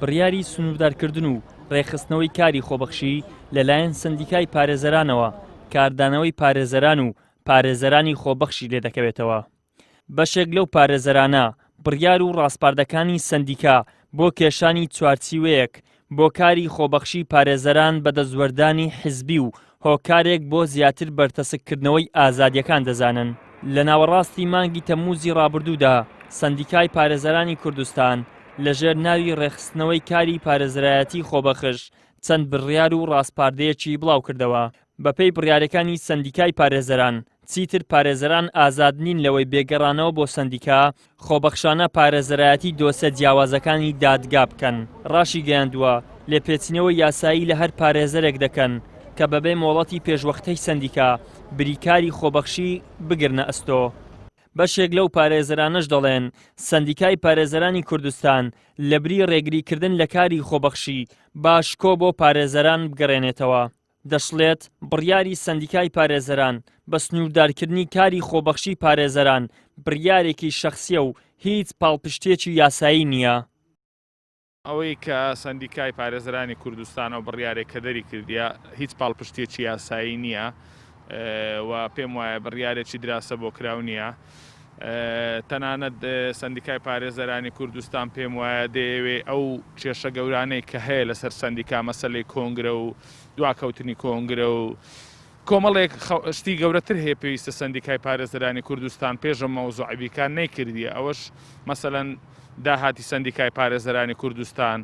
بڕیاری سنوردارکردن و ڕێخستنەوەی کاری خۆبەخشی لەلایەن سندیکای پارێزەرانەوە کاردانەوەی پارێزەران و پارێزەرانی خۆبەخشی لێ دەکەوێتەوە. بەشێک لەو پارێزەرانە بڕیار و ڕاستپاردەکانی سندیکا بۆ کێشانی چوارچیوەیەک بۆ کاری خۆبەخشی پارێزەران بەدەستوەردانی حیزبی و هۆکارێک بۆ زیاتر بەرتەسکردنەوەی ئازادیەکان دەزانن. لە ناوەڕاستی مانگی تەمموزی ڕابردوودا سندیکای پارێزەرانی کوردستان لەژێر ناوی ڕێخستنەوەی کاری پارێزەرایەتی خۆبەخش چەند بڕیار و ڕاستپاردەیەکی بڵاو کردەوە. بەپێی بڕیارەکانی سندیکای پارێزەران چیتر پارێزەران ئازاد نین لەوەی بێگەڕانەوە بۆ سندیکا خۆبەخشانە پارێزەرایەتی دۆسە جیاوازەکانی دادگا بکەن. ڕاشی گەیاندووە لێپێچینەوەی یاسایی لە هەر پارێزەرێک دەکەن کە بەبێ مۆڵەتی پێشوەختەی سندیکا بریکاری خۆبەخشی بگرنە ئەستۆ. بەشێک لەو پارێزەرانەش دەڵێن سندیکای پارێزەرانی کوردستان لە بری ڕێگریکردن لە کاری خۆبەخشی باشکۆ بۆ پارێزەران بگەڕێنێتەوە. دەشڵێت بڕیاری سندیکای پارێزەران بە سنووردارکردنی کاری خۆبەخشی پارێزەران بڕیارێکی شەخسیە و هیچ پاڵپشتێکی یاسایی نییە. ئەوەی کە سندیکای پارێزەرانی کوردستان و بڕیارێک کە دەری کردیە هیچ پاڵپشتێکی یاسایی نییە و پێم وایە بڕیارێکی دراسە بۆ کراو نییە. تەنانەت سندیکای پارێزەرانی کوردستان پێم وایە دەیەوێ ئەو کێشە گەورانەی کە هەیە لەسەر سندیکا مەسەلەی کۆنگرە و دواکەوتنی کۆنگرە و کۆمەڵێک شتی گەورەتر هەیە پێویستە سندیکای پارێزەرانی کوردستان پێشم مەوزوعیبیکان نەیکردیە. ئەوەش مەسەلەن داهاتی سندیکای پارێزەرانی کوردستان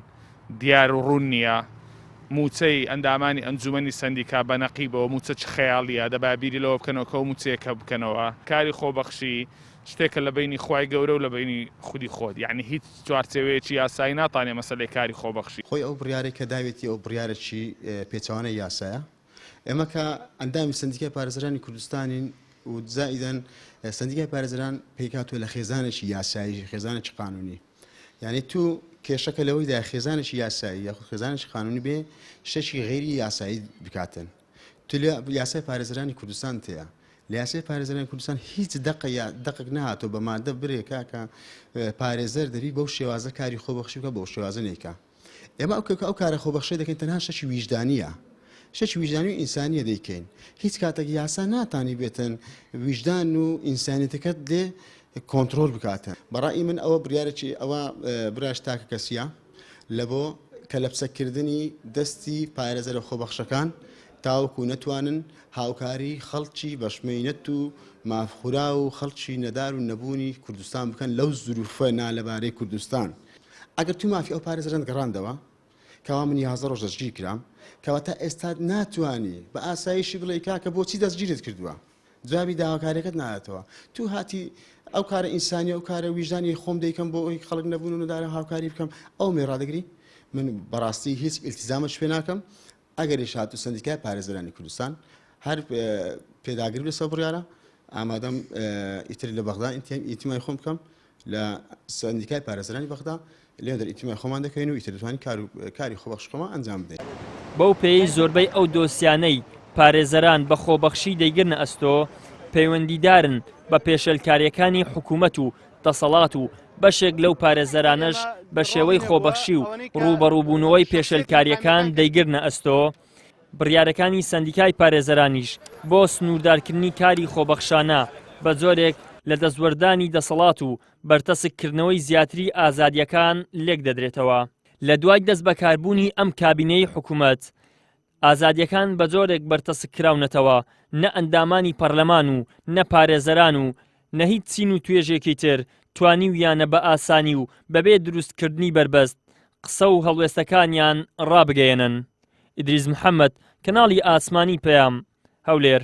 دیار و ڕوون نییە. موچەی ئەندامانی ئەنجومەنی سندیکا بە نەقیبەوە موچە چ خەیاڵیە دەبابیری لەوە بکەنەوە کە ئەو موچەیەکە بکەنەوە. کاری خۆبەخشی شتێکە لە بینی خوای گەورە و لە بینی خودی خۆت، یعنی هیچ چوارچێوەیەکی یاسایی ناتوانێت مەسەلەی کاری خۆبەخشی. خۆی ئەو بڕیارێک کە داوێتی ئەو بڕیارێکی پێچەوانەی یاسایە. ئێمە کە ئەندامی سندیکای پارێزەرانی کوردستانین و زائیدەن سندیکای پارێزەران پێکاتوە لە خێزانێکی یاسایی خێزانێکی قانونی. یعنی تو کێشەکە لەوەیدا خێزانێکی یاسایی یاخود خێزانێکی قانونی بێ شتێکی غێری یاسایی بکاتن. تو لە یاسای پارێزەرانی کوردستان تەیە. لە یاسای پارێزەرانی کوردستان هیچ دەقێک نهاتۆ بە مادە برێکا کە پارێزەر دەبی بەو شێوازە کاری خۆبەخشی بکە بەو شێوازە نێکە. ئێمە ئەو کارە خۆبەخشی دەکەین تەنها شەشی ویژدانیە. شەشی ویژدانی و ئینسانیە دەیکەین. هیچ کاتێک یاسا ناتانی بێتن ویژدان و ئینسانیەتەکەت لێ کۆنتترۆل بکاتە. بەڕای من ئەوە بڕیارێکی ئەوە براش تاکە کەسیە لە بۆ کەلەپسەکردنی دەستی پارێزەرە خۆبەخشەکان تاوەکو نەتوانن هاوکاری خەڵکی بەشمێنەت و مافخورا و خەڵکی نەدار و نەبوونی کوردستان بکەن لەو زروفە نالەبارەی کوردستان. ئەگەر تو مافی ئەو پارێزەران گەڕاندەوە کەوا من 11 ڕۆژ دەستگیر کرام کەواتە ئێستا ناتوانانی بە ئاسایشی بڵێ کاکە بۆچی دەستگیرت کردووە جوابی داواکاریەکەت نایەتەوە. تو هاتی ئەو کارە ئینسانی ئەو کارە ویژدانی خۆم دەیکەم بۆ ئەوی خەڵک نەبوون و نەدارە هاوکاری بکەم ئەو مێڕادەگری من بەڕاستی هیچ ئیلتیزامەش پێ ناکەم. ئەگەریش هاتوو سندیکای پارێزەرانی کوردستان هەر پێداگری لەسەر بڕیارە ئامادەم ئیتر لە بەغدا ئیتیمای خۆم بکەم لە سندیکای پارێزەرانی بەغدا لێ دەر ئیتیمای خۆمان دەکەین و ئیتر دەتوانین کاری خۆبەخشەکەمان ئەنجام بدەین. بەو پێی زۆربەی ئەو دۆسیانەی پارێزەران بە خۆبەخشی دەیگرنە ئەستۆ پەیوەندیدارن بە پێشەلکاریەکانی حکوومەت و دەسەڵات و بەشێک لەو پارێزەرانەش بە شێوەی خۆبەخشی و ڕوبەڕووبوونەوەی پێشەلکاریەکان دەیگرنە ئەستۆ. بڕیارەکانی سندیکای پارێزەرانیش بۆ سنووردارکردنی کاری خۆبەخشانە بە جۆرێک لە دەستوەردانی دەسەڵات و بەرتەسکردنەوەی زیاتری ئازادیەکان لێک دەدرێتەوە. لە دوای دەست بەکاربوونی ئەم کابینەی حکوومەت ئازادیەکان بە جۆرێک بەرتەسکراونەتەوە نە ئەندامانی پەرلەمان و نە پارێزەران و نە هیچ چین و توێژێکی تر توانی ویانە بە ئاسانی و بەبێ دروستکردنی بربەست قسە و هەڵوێستەکانیان ڕابگەیەنن. ئیدریس محەممەد، کەناڵی ئاسمانی پەیام، هەولێر.